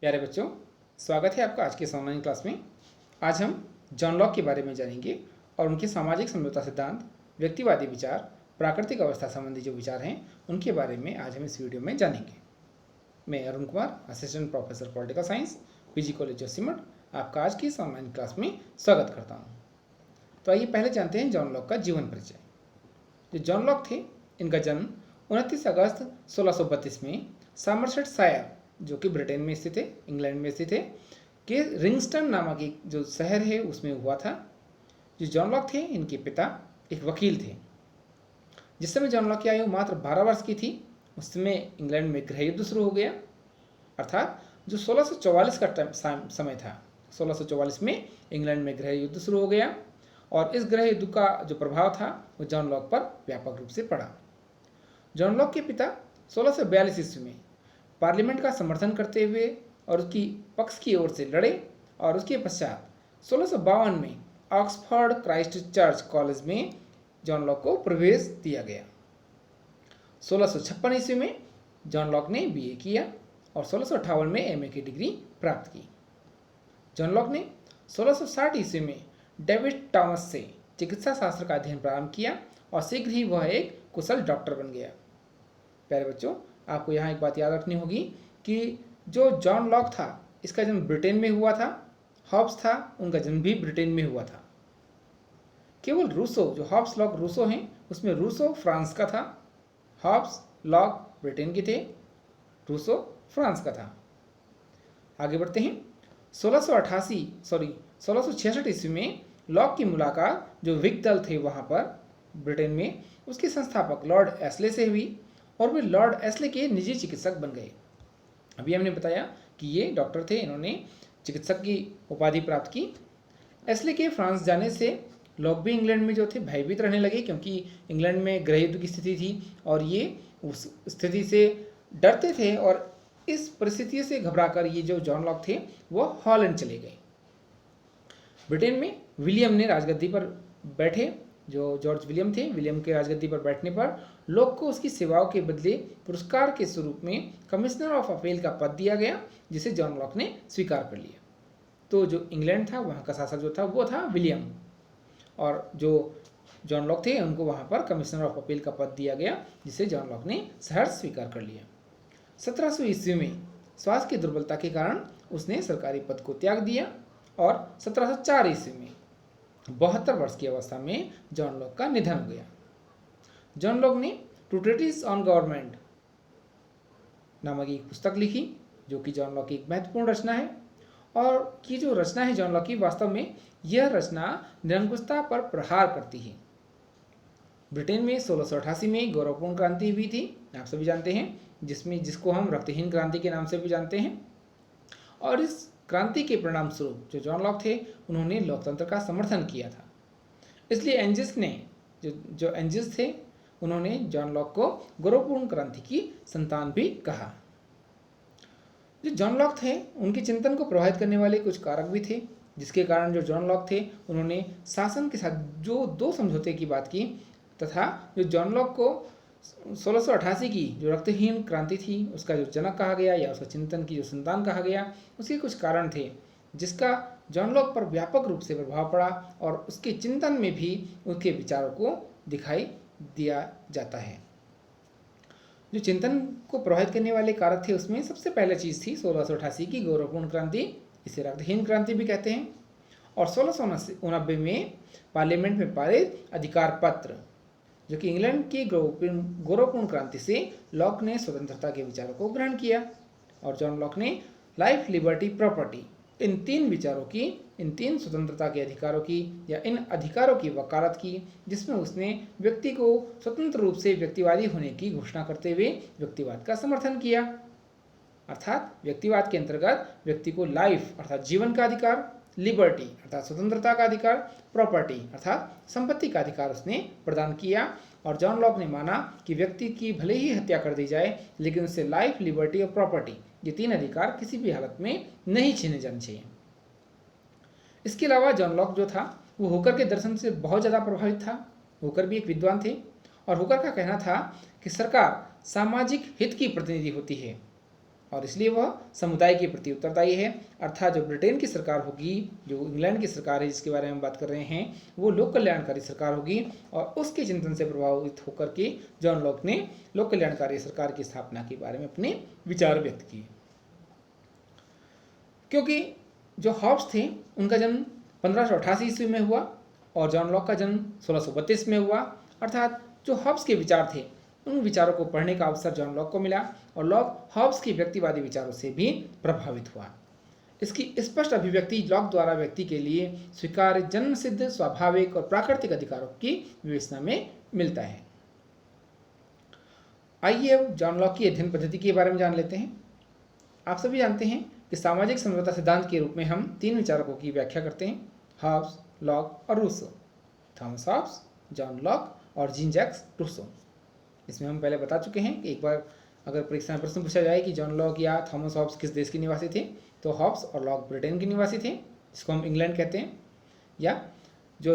प्यारे बच्चों, स्वागत है आपका आज के इस ऑनलाइन क्लास में। आज हम जॉन लॉक के बारे में जानेंगे और उनके सामाजिक समझौता सिद्धांत, व्यक्तिवादी विचार, प्राकृतिक अवस्था संबंधी जो विचार हैं उनके बारे में आज हम इस वीडियो में जानेंगे। मैं Arun Kumar, assistant professor political science, PG college Joshimath, आपका आज की इस ऑनलाइन क्लास में स्वागत करता हूँ। तो आइए पहले जानते हैं जॉन लॉक का जीवन परिचय। जो जॉन लॉक थे, इनका जन्म 29 अगस्त 1632 में सामरसेट शायर, जो कि ब्रिटेन में स्थित है, इंग्लैंड में स्थित है, के रिंगस्टन नामक एक जो शहर है उसमें हुआ था। जो जॉन लॉक थे, इनके पिता एक वकील थे। जिस समय जॉन लॉक की आयु मात्र 12 वर्ष की थी, उस समय इंग्लैंड में गृह युद्ध शुरू हो गया। अर्थात जो 1644 का समय था, 1644 में इंग्लैंड में गृह युद्ध शुरू हो गया और इस गृह युद्ध का जो प्रभाव था वो जॉन लॉक पर व्यापक रूप से पड़ा। जॉन लॉक के पिता 1642 ईस्वी में पार्लियामेंट का समर्थन करते हुए और उसकी पक्ष की ओर से लड़े और उसके पश्चात 1652 में ऑक्सफोर्ड क्राइस्ट चर्च कॉलेज में जॉन लॉक को प्रवेश दिया गया। 1656 ईस्वी में जॉन लॉक ने बीए किया और 1658 में एमए की डिग्री प्राप्त की। जॉन लॉक ने 1660 ईस्वी में डेविड टॉमस से चिकित्सा शास्त्र का अध्ययन प्रारंभ किया और शीघ्र ही वह एक कुशल डॉक्टर बन गया। प्यारे बच्चों, आपको यहाँ एक बात याद रखनी होगी कि जो जॉन लॉक था, इसका जन्म ब्रिटेन में हुआ था। हॉब्स था, उनका जन्म भी ब्रिटेन में हुआ था। केवल रूसो, जो हॉब्स लॉक रूसो हैं, उसमें रूसो फ्रांस का था। हॉब्स लॉक ब्रिटेन के थे, रूसो फ्रांस का था। आगे बढ़ते हैं। 1666 ईस्वी में लॉक की मुलाकात जो विक दल थे वहाँ पर ब्रिटेन में, उसके संस्थापक लॉर्ड एस्ले से हुई और वे लॉर्ड एस्ले के निजी चिकित्सक बन गए। अभी हमने बताया कि ये डॉक्टर थे, इन्होंने चिकित्सक की उपाधि प्राप्त की। एस्ले के फ्रांस जाने से लोग भी इंग्लैंड में जो थे भयभीत रहने लगे, क्योंकि इंग्लैंड में गृह युद्ध की स्थिति थी और ये उस स्थिति से डरते थे और इस परिस्थिति से घबराकर ये जो जॉन लॉक थे वो हॉलैंड चले गए। ब्रिटेन में विलियम ने राजगद्दी पर बैठे, जो जॉर्ज विलियम थे, विलियम के राजगद्दी पर बैठने पर लोक को उसकी सेवाओं के बदले पुरस्कार के स्वरूप में कमिश्नर ऑफ अपील का पद दिया गया, जिसे जॉन लॉक ने स्वीकार कर लिया। तो जो इंग्लैंड था वहाँ का शासक जो था वो था विलियम, और जो जॉन लॉक थे उनको वहाँ पर कमिश्नर ऑफ अपील का पद दिया गया, जिसे जॉन लॉक ने सहर्ष स्वीकार कर लिया। 1700 ईस्वी में स्वास्थ्य की दुर्बलता के कारण उसने सरकारी पद को त्याग दिया और 1704 ईस्वी में 72 वर्ष की अवस्था में जॉन लॉक का निधन हो गया। जॉन लॉक ने टू ट्रीटिस ऑन गवर्नमेंट नामक एक पुस्तक लिखी, जो कि जॉन लॉक की एक महत्वपूर्ण रचना है। और की जो रचना है जॉन लॉक की, वास्तव में यह रचना निरंकुशता पर प्रहार करती है। ब्रिटेन में 1688 में गौरवपूर्ण क्रांति हुई थी, आप सभी जानते हैं, जिसको हम रक्तहीन क्रांति के नाम से भी जानते हैं। और इस क्रांति के परिणाम स्वरूप जो जॉन लॉक थे उन्होंने लोकतंत्र का समर्थन किया था। इसलिए एंजिस ने जो एंजिस थे उन्होंने जॉन लॉक को गौरवपूर्ण क्रांति की संतान भी कहा। जो जॉन लॉक थे उनके चिंतन को प्रभावित करने वाले कुछ कारक भी थे, जिसके कारण जो जॉन लॉक थे उन्होंने शासन के साथ जो 2 समझौते की बात की, तथा जो जॉन लॉक को 1688 की जो रक्तहीन क्रांति थी उसका जो जनक कहा गया या उसका चिंतन की जो संतान कहा गया, उसके कुछ कारण थे जिसका जॉन लॉक पर व्यापक रूप से प्रभाव पड़ा और उसके चिंतन में भी उसके विचारों को दिखाई दिया जाता है। जो चिंतन को प्रभावित करने वाले कारक थे उसमें सबसे पहले चीज़ थी 1688 की गौरवपूर्ण क्रांति, इसे रक्तहीन क्रांति भी कहते हैं। और 1689 में पार्लियामेंट में पारित अधिकार पत्र, जो कि इंग्लैंड की गौरवपूर्ण क्रांति से लॉक ने स्वतंत्रता के विचारों को ग्रहण किया और जॉन लॉक ने लाइफ, लिबर्टी, प्रॉपर्टी, इन 3 विचारों की, इन 3 स्वतंत्रता के अधिकारों की या इन अधिकारों की वकालत की, जिसमें उसने व्यक्ति को स्वतंत्र रूप से व्यक्तिवादी होने की घोषणा करते हुए व्यक्तिवाद का समर्थन किया। अर्थात व्यक्तिवाद के अंतर्गत व्यक्ति को लाइफ अर्थात जीवन का अधिकार, लिबर्टी अर्थात स्वतंत्रता का अधिकार, प्रॉपर्टी अर्थात संपत्ति का अधिकार उसने प्रदान किया। और जॉन लॉक ने माना कि व्यक्ति की भले ही हत्या कर दी जाए, लेकिन उससे लाइफ, लिबर्टी और प्रॉपर्टी, ये 3 अधिकार किसी भी हालत में नहीं छीने जाने चाहिए। इसके अलावा जॉन लॉक जो था वो हुकर के दर्शन से बहुत ज़्यादा प्रभावित था। हुकर भी एक विद्वान थे और हुकर का कहना था कि सरकार सामाजिक हित की प्रतिनिधि होती है और इसलिए वह समुदाय के प्रति उत्तरदायी है। अर्थात जो ब्रिटेन की सरकार होगी, जो इंग्लैंड की सरकार है जिसके बारे में बात कर रहे हैं, वो लोक कल्याणकारी सरकार होगी और उसके चिंतन से प्रभावित होकर के जॉन लॉक ने लोक कल्याणकारी सरकार की स्थापना के बारे में अपने विचार व्यक्त किए। क्योंकि जो हॉब्स थे उनका जन्म 1588 ईस्वी में हुआ और जॉन लॉक का जन्म 1632 में हुआ, अर्थात जो हॉब्स के विचार थे उन विचारों को पढ़ने का अवसर जॉन लॉक को मिला और लॉक हॉब्स के व्यक्तिवादी विचारों से भी प्रभावित हुआ। इसकी स्पष्ट अभिव्यक्ति लॉक द्वारा व्यक्ति के लिए स्वीकार्य जन्मसिद्ध स्वाभाविक और प्राकृतिक अधिकारों की विवेचना में मिलता है। आइए अब जॉन लॉक की अध्ययन पद्धति के बारे में जान लेते हैं। आप सभी जानते हैं कि सामाजिक समझौता सिद्धांत के रूप में हम 3 विचारकों की व्याख्या करते हैं, हॉब्स, लॉक और Rousseau. Thomas Hobbes, John Locke और जीन जैक्स रूसो। इसमें हम पहले बता चुके हैं कि एक बार अगर परीक्षा में प्रश्न पूछा जाए कि जॉन लॉक या थॉमस हॉब्स किस देश के निवासी थे, तो हॉब्स और लॉक ब्रिटेन के निवासी थे, जिसको हम इंग्लैंड कहते हैं, या जो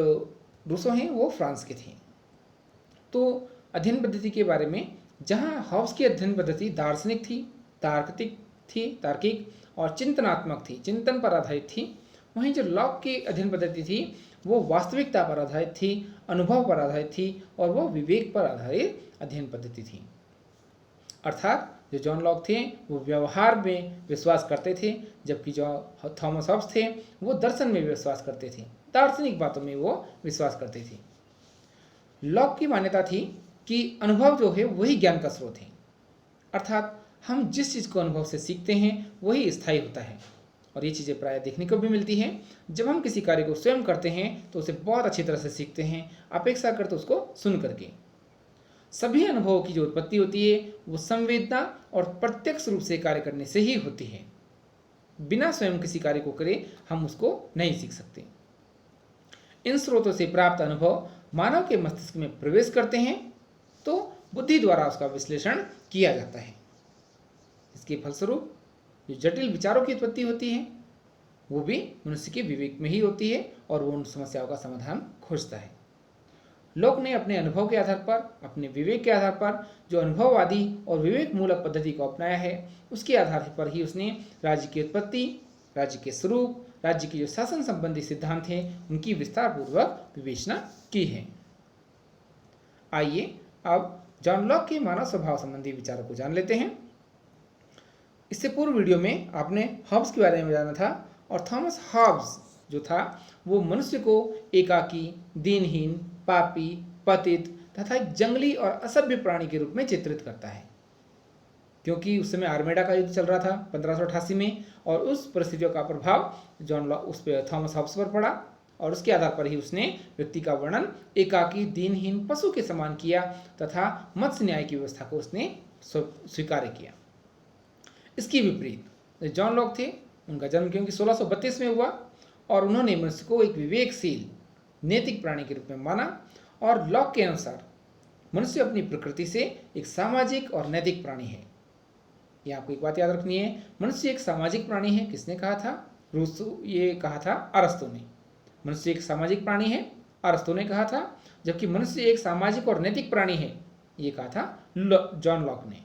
रूसो हैं वो फ्रांस के थे। तो अध्ययन पद्धति के बारे में, जहाँ हॉब्स की अध्ययन पद्धति दार्शनिक थी, तार्किक और चिंतनात्मक थी, चिंतन पर आधारित थी, वहीं जो लॉक की अध्ययन पद्धति थी वो वास्तविकता पर आधारित थी, अनुभव पर आधारित थी और वो विवेक पर आधारित अध्ययन पद्धति थी। अर्थात जो जॉन लॉक थे वो व्यवहार में विश्वास करते थे, जबकि जो थॉमस हॉब्स थे वो दर्शन में विश्वास करते थे, दार्शनिक बातों में वो विश्वास करते थे। लॉक की मान्यता थी कि अनुभव जो है वही ज्ञान का स्रोत है, अर्थात हम जिस चीज़ को अनुभव से सीखते हैं वही स्थायी होता है। और ये चीज़ें प्रायः देखने को भी मिलती हैं, जब हम किसी कार्य को स्वयं करते हैं तो उसे बहुत अच्छी तरह से सीखते हैं, अपेक्षा करते उसको सुन करके। सभी अनुभवों की जो उत्पत्ति होती है वो संवेदना और प्रत्यक्ष रूप से कार्य करने से ही होती है। बिना स्वयं किसी कार्य को करे हम उसको नहीं सीख सकते। इन स्रोतों से प्राप्त अनुभव मानव के मस्तिष्क में प्रवेश करते हैं तो बुद्धि द्वारा उसका विश्लेषण किया जाता है। इसके फलस्वरूप जो जटिल विचारों की उत्पत्ति होती है वो भी मनुष्य के विवेक में ही होती है और वो उन समस्याओं का समाधान खोजता है। लॉक ने अपने अनुभव के आधार पर, अपने विवेक के आधार पर जो अनुभववादी और विवेक मूलक पद्धति को अपनाया है, उसके आधार पर ही उसने राज्य की उत्पत्ति, राज्य के स्वरूप, राज्य के जो शासन संबंधी सिद्धांत हैं उनकी विस्तार पूर्वक विवेचना की है। आइए अब जॉन लॉक के मानव स्वभाव संबंधी विचारों को जान लेते हैं। इससे पूर्व वीडियो में आपने हॉब्स के बारे में जाना था और थॉमस हॉब्स जो था वो मनुष्य को एकाकी, दीनहीन, पापी, पतित तथा एक जंगली और असभ्य प्राणी के रूप में चित्रित करता है। क्योंकि उस समय आर्मेडा का युद्ध चल रहा था 1588 में और उस परिस्थितियों का प्रभाव जॉन लॉक उस पर थॉमस हॉब्स पर पड़ा और उसके आधार पर ही उसने व्यक्ति का वर्णन एकाकी, दीनहीन, पशु के समान किया तथा मत्स्य न्याय की व्यवस्था को उसने स्वीकार किया। इसकी विपरीत जॉन लॉक थे, उनका जन्म क्योंकि 1632 में हुआ और उन्होंने मनुष्य को एक विवेकशील, नैतिक प्राणी के रूप में माना और लॉक के अनुसार मनुष्य अपनी प्रकृति से एक सामाजिक और नैतिक प्राणी है। यह आपको एक बात याद रखनी है, मनुष्य एक सामाजिक प्राणी है। किसने कहा था? रूसो, ये कहा था अरस्तु ने। मनुष्य एक सामाजिक प्राणी है, अरस्तु ने कहा था, जबकि मनुष्य एक सामाजिक और नैतिक प्राणी है, ये कहा था जॉन लॉक ने।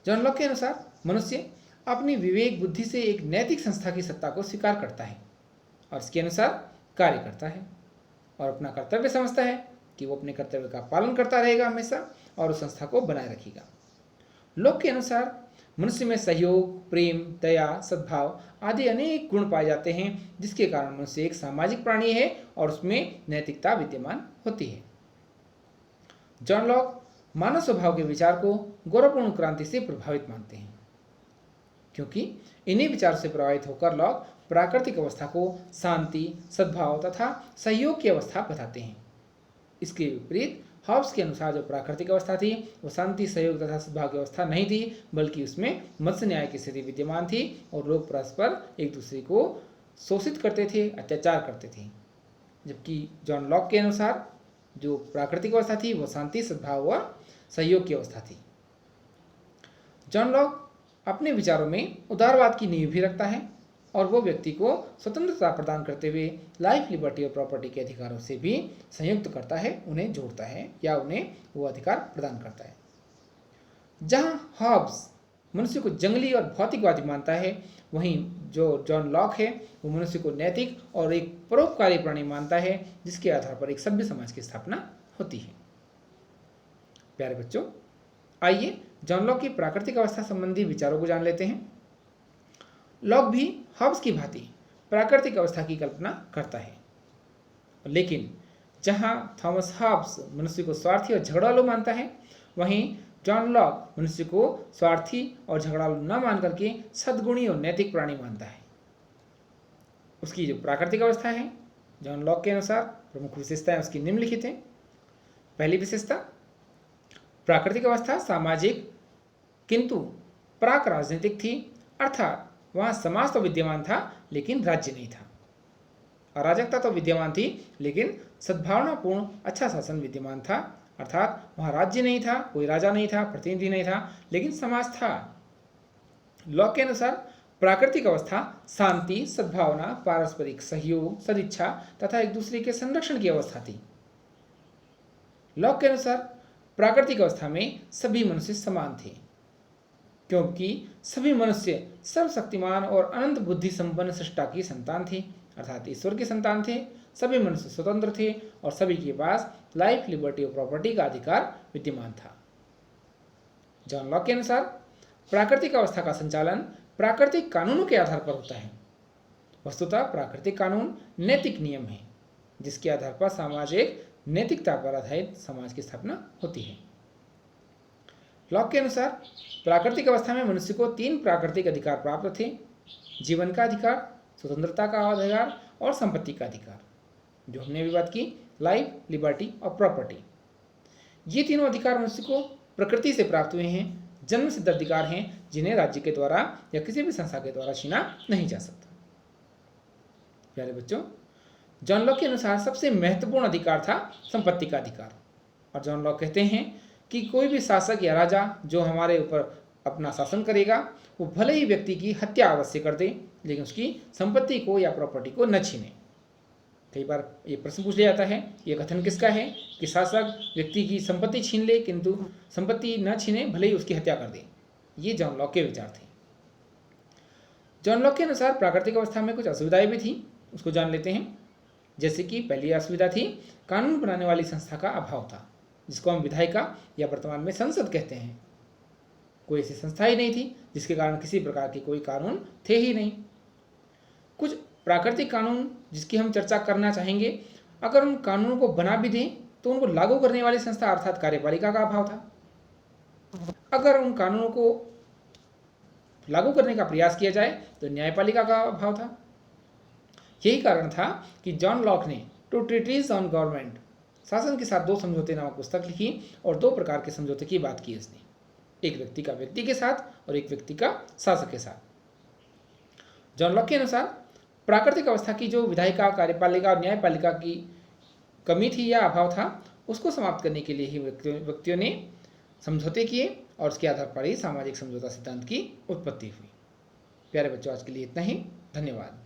जॉन लॉक के अनुसार मनुष्य अपनी विवेक बुद्धि से एक नैतिक संस्था की सत्ता को स्वीकार करता है और इसके अनुसार कार्य करता है और अपना कर्तव्य समझता है कि वो अपने कर्तव्य का पालन करता रहेगा हमेशा और उस संस्था को बनाए रखेगा। लॉक के अनुसार मनुष्य में सहयोग, प्रेम, दया, सद्भाव आदि अनेक गुण पाए जाते हैं, जिसके कारण मनुष्य एक सामाजिक प्राणी है और उसमें नैतिकता विद्यमान होती है। जॉन लॉक मानव स्वभाव के विचार को गौरवपूर्ण क्रांति से प्रभावित मानते हैं, क्योंकि इन्हीं विचारों से प्रभावित होकर लॉक प्राकृतिक अवस्था को शांति, सद्भाव तथा सहयोग की अवस्था बताते हैं। इसके विपरीत हॉब्स के अनुसार जो प्राकृतिक अवस्था थी वो शांति, सहयोग तथा सद्भाव की अवस्था नहीं थी, बल्कि उसमें मत्स्य न्याय की स्थिति विद्यमान थी और लोग परस्पर एक दूसरे को शोषित करते थे, अत्याचार करते थे। जबकि जॉन लॉक के अनुसार जो प्राकृतिक अवस्था थी वो शांति, सद्भाव और सहयोग की अवस्था थी। जॉन लॉक अपने विचारों में उदारवाद की नींव भी रखता है और वो व्यक्ति को स्वतंत्रता प्रदान करते हुए लाइफ, लिबर्टी और प्रॉपर्टी के अधिकारों से भी संयुक्त करता है, उन्हें जोड़ता है या उन्हें वो अधिकार प्रदान करता है। जहाँ हॉब्स मनुष्य को जंगली और भौतिकवादी मानता है, वहीं जो जॉन लॉक है वो मनुष्य को नैतिक और एक परोपकारी प्राणी मानता है, जिसके आधार पर एक सभ्य समाज की स्थापना होती है। प्यारे बच्चों, आइए जॉन लॉक की प्राकृतिक अवस्था संबंधी विचारों को जान लेते हैं। लॉक भी हॉब्स की भांति प्राकृतिक अवस्था की कल्पना करता है, लेकिन जहां थॉमस हॉब्स मनुष्य को स्वार्थी और झगड़ालू मानता है, वहीं जॉन लॉक मनुष्य को स्वार्थी और झगड़ालू न मान करके सद्गुणी और नैतिक प्राणी मानता है। उसकी जो प्राकृतिक अवस्था है, जॉन लॉक के अनुसार प्रमुख विशेषताएं उसकी निम्नलिखित हैं। पहली विशेषता, प्राकृतिक अवस्था सामाजिक किंतु प्राक राजनीतिक थी, अर्थात वहां समाज तो विद्यमान था लेकिन राज्य नहीं था। अराजकता तो विद्यमान थी लेकिन सद्भावनापूर्ण अच्छा शासन विद्यमान था, अर्थात वहां राज्य नहीं था, कोई राजा नहीं था, प्रतिनिधि नहीं था, लेकिन समाज था। लॉक के अनुसार प्राकृतिक अवस्था शांति, सद्भावना, पारस्परिक सहयोग, सदिच्छा तथा एक दूसरे के संरक्षण की अवस्था थी। लॉक के अनुसार प्राकृतिक अवस्था में सभी मनुष्य समान थे, क्योंकि सभी मनुष्य सर्वशक्तिमान और अनंत बुद्धि संपन्न सृष्टा की संतान थे, अर्थात ईश्वर के संतान थे। सभी मनुष्य स्वतंत्र थे और सभी के पास लाइफ, लिबर्टी और प्रॉपर्टी का अधिकार विद्यमान था। जॉन लॉक के अनुसार प्राकृतिक अवस्था का संचालन प्राकृतिक कानूनों के आधार पर होता है। वस्तुतः प्राकृतिक कानून नैतिक नियम है, जिसके आधार पर सामाजिक नैतिकता पर आधारित समाज की स्थापना होती है। लॉक के अनुसार प्राकृतिक अवस्था में मनुष्य को 3 प्राकृतिक अधिकार प्राप्त थे: जीवन का अधिकार, स्वतंत्रता का अधिकार और संपत्ति का अधिकार, जो हमने अभी बात की, लाइफ, लिबर्टी और प्रॉपर्टी। ये तीनों अधिकार मनुष्य को प्रकृति से प्राप्त हुए हैं, जन्म सिद्ध अधिकार हैं, जिन्हें राज्य के द्वारा या किसी भी संस्था के द्वारा छीना नहीं जा सकता। प्यारे बच्चों, जॉन लॉक के अनुसार सबसे महत्वपूर्ण अधिकार था संपत्ति का अधिकार, और जॉन लॉक कहते हैं कि कोई भी शासक या राजा जो हमारे ऊपर अपना शासन करेगा, वो भले ही व्यक्ति की हत्या अवश्य कर दे, लेकिन उसकी संपत्ति को या प्रॉपर्टी को न छीने। कई बार ये प्रश्न पूछ लिया जाता है, ये कथन किसका है कि शासक व्यक्ति की संपत्ति छीन ले किंतु संपत्ति न छीने, भले ही उसकी हत्या कर दे। ये जॉन लॉक के विचार थे। जॉन लॉक के अनुसार प्राकृतिक अवस्था में कुछ असुविधाएं भी थी, उसको जान लेते हैं। जैसे कि पहली असुविधा थी कानून बनाने वाली संस्था का अभाव था, जिसको हम विधायिका या वर्तमान में संसद कहते हैं। कोई ऐसी संस्था ही नहीं थी जिसके कारण किसी प्रकार के कोई कानून थे ही नहीं। कुछ प्राकृतिक कानून जिसकी हम चर्चा करना चाहेंगे, अगर उन कानूनों को बना भी दें तो उनको लागू करने वाली संस्था अर्थात कार्यपालिका का अभाव था। अगर उन कानूनों को लागू करने का प्रयास किया जाए तो न्यायपालिका का अभाव था। यही कारण था कि जॉन लॉक ने 2 ट्रीटीज ऑन गवर्नमेंट, शासन के साथ 2 समझौते नामक पुस्तक लिखी और 2 प्रकार के समझौते की बात की उसने, एक व्यक्ति का व्यक्ति के साथ और एक व्यक्ति का शासक के साथ। जॉन लॉक के अनुसार प्राकृतिक अवस्था की जो विधायिका, कार्यपालिका और न्यायपालिका की कमी थी या अभाव था, उसको समाप्त करने के लिए ही व्यक्तियों ने समझौते किए और उसके आधार पर ही सामाजिक समझौता सिद्धांत की उत्पत्ति हुई। प्यारे बच्चों, आज के लिए इतना ही। धन्यवाद।